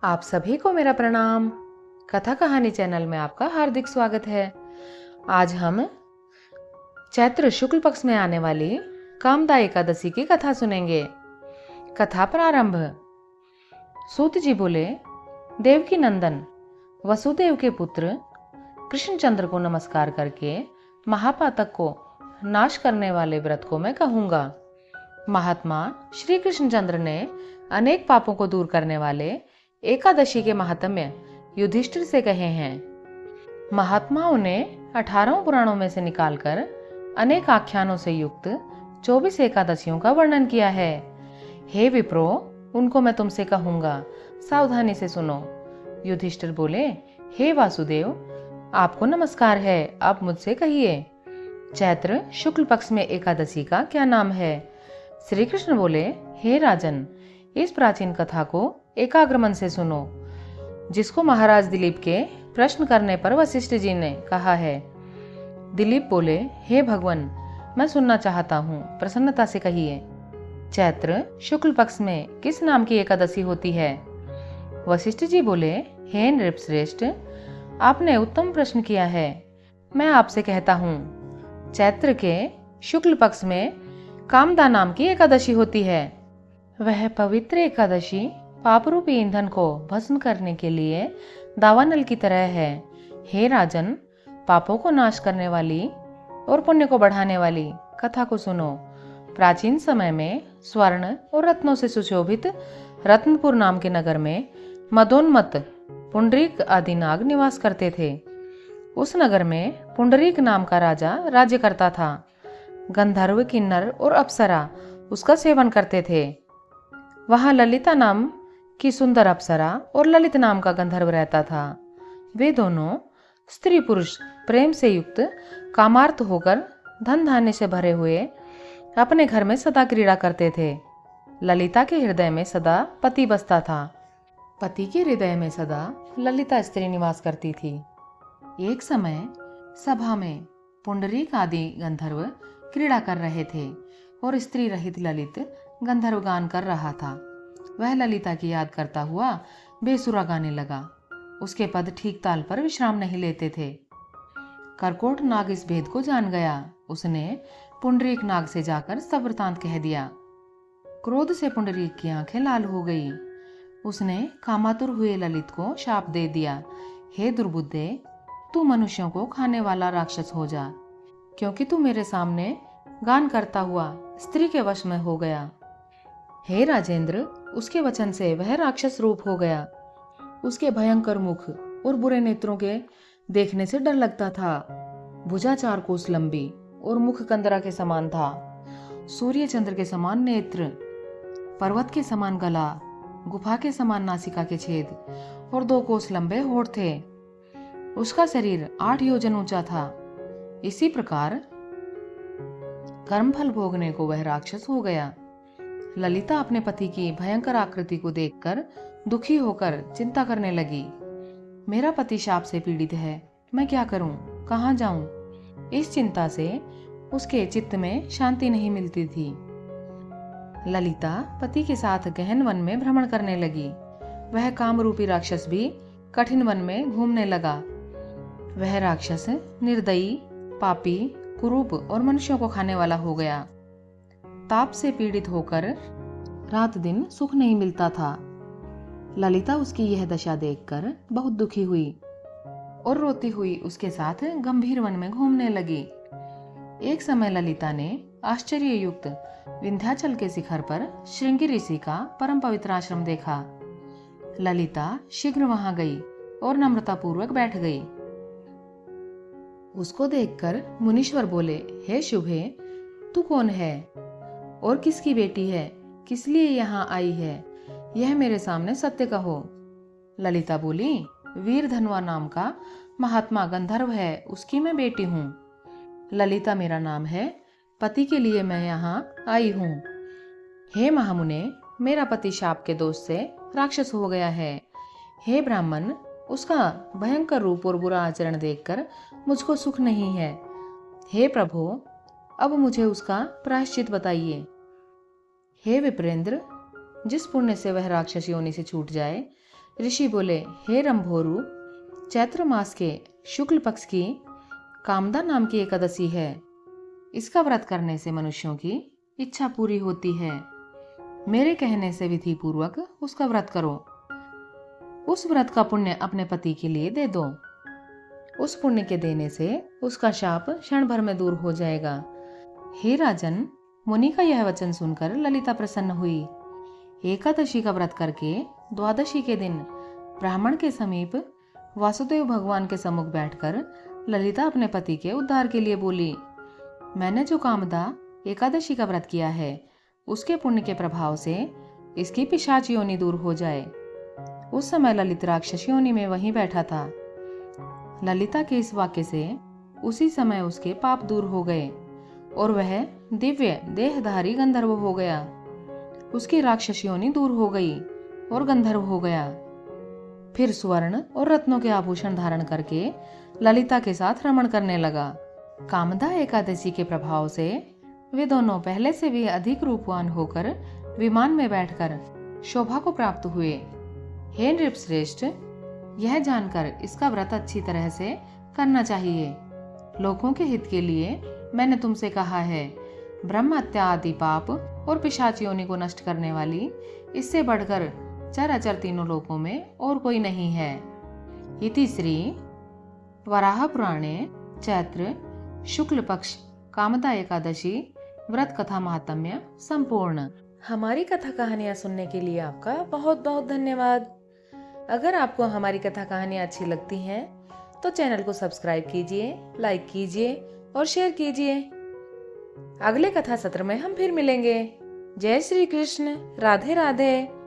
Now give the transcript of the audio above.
आप सभी को मेरा प्रणाम। कथा कहानी चैनल में आपका हार्दिक स्वागत है। आज हम चैत्र शुक्ल पक्ष में आने वाली कामदा एकादशी की कथा सुनेंगे। कथा प्रारंभ। सूत जी बोले, देवकी नंदन वसुदेव के पुत्र कृष्णचंद्र को नमस्कार करके महापातक को नाश करने वाले व्रत को मैं कहूंगा। महात्मा श्री कृष्णचंद्र ने अनेक पापों को दूर करने वाले एकादशी के महात्म्य युधिष्ठिर से कहे हैं। महात्माओं ने 18 पुराणों में से निकालकर अनेक आख्यानों से युक्त 24 एकादशियों का वर्णन किया है। हे विप्रो, उनको मैं तुमसे कहूंगा, सावधानी से सुनो। युधिष्ठिर बोले, हे वासुदेव, आपको नमस्कार है, आप मुझसे कहिए, चैत्र शुक्ल पक्ष में एकादशी का क्या नाम है? श्री कृष्ण बोले, हे राजन, इस प्राचीन कथा को एकाग्र मन से सुनो, जिसको महाराज दिलीप के प्रश्न करने पर वशिष्ठ जी ने कहा है। दिलीप बोले, हे भगवान, मैं सुनना चाहता हूँ, प्रसन्नता से कहिए, चैत्र शुक्ल पक्ष में किस नाम की एकादशी होती है? वशिष्ठ जी बोले, हे नृपश्रेष्ठ, आपने उत्तम प्रश्न किया है। मैं आपसे कहता हूँ, चैत्र के शुक्ल पक्ष में कामदा नाम की एकादशी होती है। वह पवित्र एकादशी पापरूपी ईंधन को भस्म करने के लिए दावानल की तरह है। हे राजन, पापों को नाश करने वाली और पुण्य को बढ़ाने वाली कथा को सुनो। प्राचीन समय में स्वर्ण और रत्नों से सुशोभित रत्नपुर नाम के नगर में मदोन्मत्त पुंडरीक आदि नाग निवास करते थे। उस नगर में पुंडरीक नाम का राजा राज्य करता था। गंधर्व, किन्नर और अप्सरा उसका सेवन करते थे। वहां ललिता नाम की सुंदर अप्सरा और ललित नाम का गंधर्व रहता था। वे दोनों स्त्री पुरुष प्रेम से युक्त कामार्त होकर धन धान्य से भरे हुए अपने घर में सदा क्रीड़ा करते थे। ललिता के हृदय में सदा पति बसता था। पति के हृदय में सदा ललिता स्त्री निवास करती थी। एक समय सभा में पुंडरीक आदि गंधर्व क्रीड़ा कर रहे थे और स्त्री रहित ललित गंधर्व गान कर रहा था। वह ललिता की याद करता हुआ बेसुरा गाने लगा। उसके पद ठीक ताल पर विश्राम नहीं लेते थे। करकोट नाग इस भेद को जान गया। उसने पुंडरीक नाग से जाकर सब वृतांत कह दिया। क्रोध से पुंडरीक की आंखें लाल हो गई। उसने कामातुर हुए ललित को शाप दे दिया, हे दुर्बुद्धे, तू मनुष्यों को खाने वाला राक्षस हो जा, क्योंकि तू मेरे सामने गान करता हुआ स्त्री के वश में हो गया। हे राजेंद्र, उसके वचन से वह राक्षस रूप हो गया। उसके भयंकर मुख और बुरे नेत्रों के देखने से डर लगता था। भुजा 4 कोस लंबी और मुख कंदरा के समान था। सूर्य चंद्र के समान नेत्र, पर्वत के समान गला, गुफा के समान नासिका के छेद और 2 कोस लंबे होठ थे। उसका शरीर 8 योजन ऊंचा था। इसी प्रकार कर्मफल भोगने को वह राक्षस हो गया। ललिता अपने पति की भयंकर आकृति को देखकर दुखी होकर चिंता करने लगी। मेरा पति शाप से पीड़ित है, मैं क्या करूं, कहां जाऊं? इस चिंता से उसके चित्त में शांति नहीं मिलती थी। ललिता पति के साथ गहन वन में भ्रमण करने लगी। वह कामरूपी राक्षस भी कठिन वन में घूमने लगा। वह राक्षस निर्दयी, पापी, कुरूप और मनुष्यों को खाने वाला हो गया। ताप से पीड़ित होकर रात दिन सुख नहीं मिलता था। ललिता उसकी यह दशा देखकर बहुत दुखी हुई और रोती हुई उसके साथ गंभीर वन में घूमने लगी। एक समय ललिता ने आश्चर्य युक्त विंध्याचल के शिखर पर श्रृंगी ऋषि का परम पवित्र आश्रम देखा। ललिता शीघ्र वहां गई और नम्रता पूर्वक बैठ गई। उसको देखकर मुनीश्वर बोले, हे शुभे, तू कौन है और किसकी बेटी है? किस लिए यहाँ आई है? यह मेरे सामने सत्य कहो। ललिता बोली, वीर धनवा नाम का महात्मा गंधर्व है, उसकी मैं बेटी हूँ। ललिता मेरा नाम है, पति के लिए मैं यहाँ आई हूँ। हे महामुने, मेरा पति शाप के दोष से राक्षस हो गया है। हे ब्राह्मण, उसका भयंकर रूप और बुरा आचरण देखकर मुझको सुख नहीं है। हे प्रभु, अब मुझे उसका प्रायश्चित बताइए। हे विप्रेंद्र, जिस पुण्य से वह राक्षस योनि से छूट जाए, ऋषि बोले, हे रंभोरु, चैत्र मास के शुक्ल पक्ष की कामदा नाम की एकादशी है। इसका व्रत करने से मनुष्यों की इच्छा पूरी होती है। मेरे कहने से विधि पूर्वक उसका व्रत करो। उस व्रत का पुण्य अपने पति के लिए दे दो। उस पुण्य के देने से उसका शाप क्षण भर में दूर हो जाएगा। हे राजन, मुनि का यह वचन सुनकर ललिता प्रसन्न हुई। एकादशी का व्रत करके द्वादशी के दिन ब्राह्मण के समीप वासुदेव भगवान के सम्मुख बैठकर ललिता अपने पति के उद्धार के लिए बोली, मैंने जो कामदा एकादशी का व्रत किया है, उसके पुण्य के प्रभाव से इसकी पिशाच योनि दूर हो जाए। उस समय ललित राक्षस योनि में वहीं बैठा था। ललिता के इस वाक्य से उसी समय उसके पाप दूर हो गए और वह दिव्य देहधारी गंधर्व हो गया। उसकी राक्षस योनि दूर हो गई और गंधर्व हो गया। फिर स्वर्ण और रत्नों के आभूषण धारण करके ललिता के साथ रमण करने लगा। कामदा एकादशी के प्रभाव से वे दोनों पहले से भी अधिक रूपवान होकर विमान में बैठकर शोभा को प्राप्त हुए। हे नृपश्रेष्ठ, यह जानकर इसका व्रत अच्छी तरह से करना चाहिए। लोगों के हित के लिए मैंने तुमसे कहा है। ब्रह्म हत्या आदि पाप और पिशाच योनि को नष्ट करने वाली इससे बढ़कर चराचर तीनों लोकों में और कोई नहीं है। इति श्री वराह पुराणे चैत्र शुक्ल पक्ष कामदा एकादशी व्रत कथा महात्म्य संपूर्ण। हमारी कथा कहानियाँ सुनने के लिए आपका बहुत बहुत धन्यवाद। अगर आपको हमारी कथा कहानियाँ अच्छी लगती हैं तो चैनल को सब्सक्राइब कीजिए, लाइक कीजिए और शेयर कीजिए। अगले कथा सत्र में हम फिर मिलेंगे। जय श्री कृष्ण। राधे राधे।